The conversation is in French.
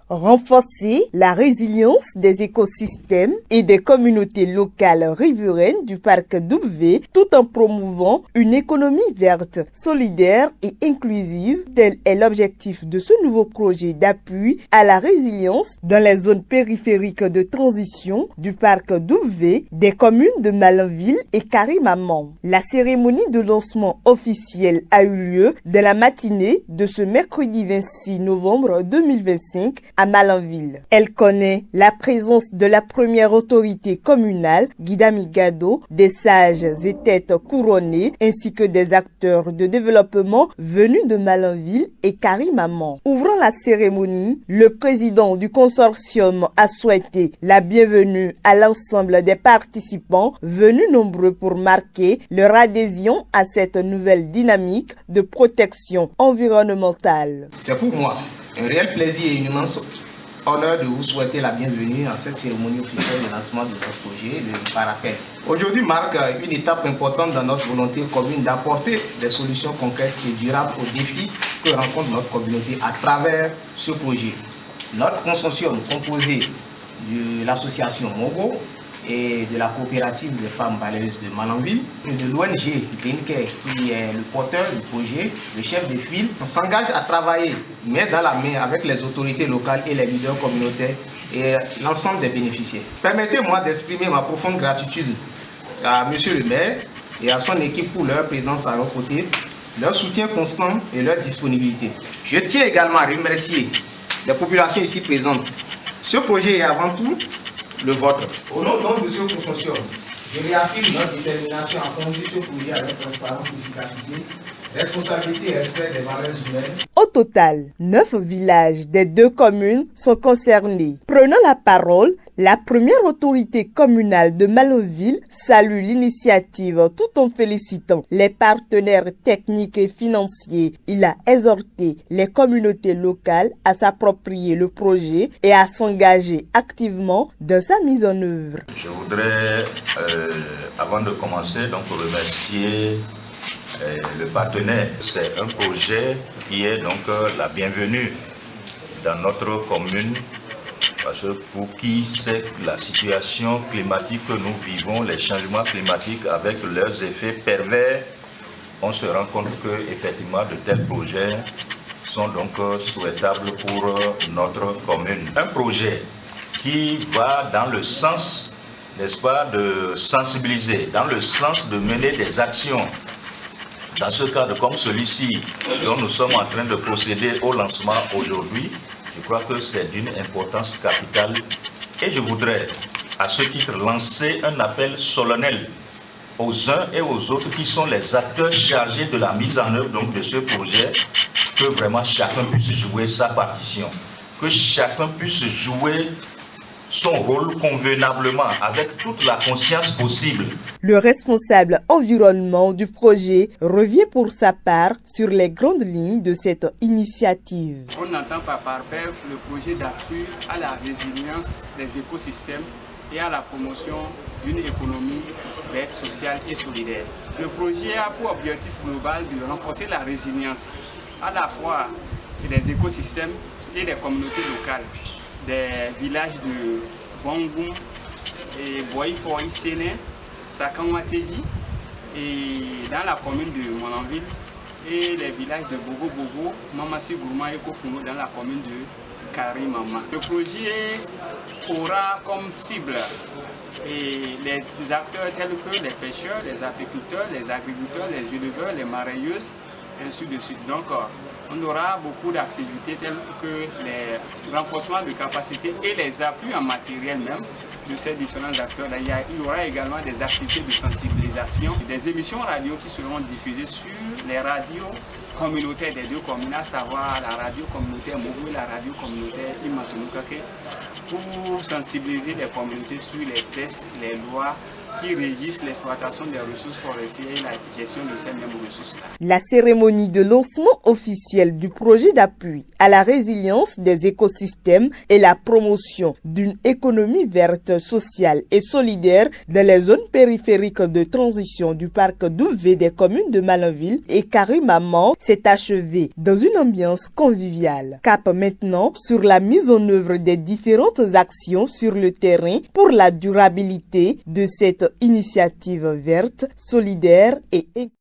Renforcer la résilience des écosystèmes et des communautés locales riveraines du parc d'Oubvé tout en promouvant une économie verte, solidaire et inclusive, tel est l'objectif de ce nouveau projet d'appui à la résilience dans les zones périphériques de transition du parc d'Oubvé, des communes de Malanville et Karimaman. La cérémonie de lancement officielle a eu lieu dès la matinée de ce mercredi 26 novembre 2025 à Malanville. Elle connaît la présence de la première autorité communale, Guidami Gado, des sages et têtes couronnées, ainsi que des acteurs de développement venus de Malanville et Karimaman. Ouvrant la cérémonie, le président du consortium a souhaité la bienvenue à l'ensemble des participants venus nombreux pour marquer leur adhésion à cette nouvelle dynamique de protection environnementale. C'est pour moi un réel plaisir et une immense honneur de vous souhaiter la bienvenue à cette cérémonie officielle de lancement de notre projet, le Parapet. Aujourd'hui marque une étape importante dans notre volonté commune d'apporter des solutions concrètes et durables aux défis que rencontre notre communauté à travers ce projet. Notre consortium composé de l'association Mogo et de la coopérative des femmes balayeuses de Malanville et de l'ONG Greencare qui est le porteur du projet, le chef de file, s'engage à travailler main dans la main avec les autorités locales et les leaders communautaires et l'ensemble des bénéficiaires. Permettez-moi d'exprimer ma profonde gratitude à Monsieur le maire et à son équipe pour leur présence à nos côtés, leur soutien constant et leur disponibilité. Je tiens également à remercier les populations ici présentes. Ce projet est avant tout le vôtre. Au nom de ce consortium, je réaffirme notre détermination à conduire ce projet avec transparence, efficacité, responsabilité et respect des valeurs humaines. Au total, 9 villages des 2 communes sont concernés. Prenant la parole, la première autorité communale de Malanville salue l'initiative tout en félicitant les partenaires techniques et financiers. Il a exhorté les communautés locales à s'approprier le projet et à s'engager activement dans sa mise en œuvre. Je voudrais, avant de commencer, donc remercier le partenaire. C'est un projet qui est donc la bienvenue dans notre commune. Parce que pour qui sait la situation climatique que nous vivons, les changements climatiques avec leurs effets pervers, on se rend compte que effectivement de tels projets sont donc souhaitables pour notre commune. Un projet qui va dans le sens, n'est-ce pas, de sensibiliser, dans le sens de mener des actions. Dans ce cadre comme celui-ci, dont nous sommes en train de procéder au lancement aujourd'hui, je crois que c'est d'une importance capitale et je voudrais à ce titre lancer un appel solennel aux uns et aux autres qui sont les acteurs chargés de la mise en œuvre donc, de ce projet, que vraiment chacun puisse jouer sa partition, que chacun puisse jouer son rôle convenablement, avec toute la conscience possible. Le responsable environnement du projet revient pour sa part sur les grandes lignes de cette initiative. On entend par PARPEV le projet d'appui à la résilience des écosystèmes et à la promotion d'une économie verte, sociale et solidaire. Le projet a pour objectif global de renforcer la résilience à la fois des écosystèmes et des communautés locales, des villages de Bongoum et Boifoy Séné, Sakanwategi et dans la commune de Malanville et les villages de Bogo Bogo, Mamassi Gourma et Kofuno dans la commune de Karimama. Le projet aura comme cible les acteurs tels que les pêcheurs, les apiculteurs, les agriculteurs, les éleveurs, les maraîcheuses, ainsi de suite. Donc, on aura beaucoup d'activités telles que les renforcements de capacités et les appuis en matériel même de ces différents acteurs. Il y aura également des activités de sensibilisation, des émissions radio qui seront diffusées sur les radios communautaires des 2 communes, à savoir la radio communautaire Mogo et la radio communautaire Imatunukake, pour sensibiliser les communautés sur les textes, les lois qui régissent l'exploitation des ressources forestières et la gestion de ces mêmes ressources-là. La cérémonie de lancement officiel du projet d'appui à la résilience des écosystèmes et la promotion d'une économie verte, sociale et solidaire dans les zones périphériques de transition du parc d'Ouvvé des communes de Malanville et Karimama s'est achevée dans une ambiance conviviale. Cap maintenant sur la mise en œuvre des différentes actions sur le terrain pour la durabilité de cette initiative verte, solidaire et inclusive.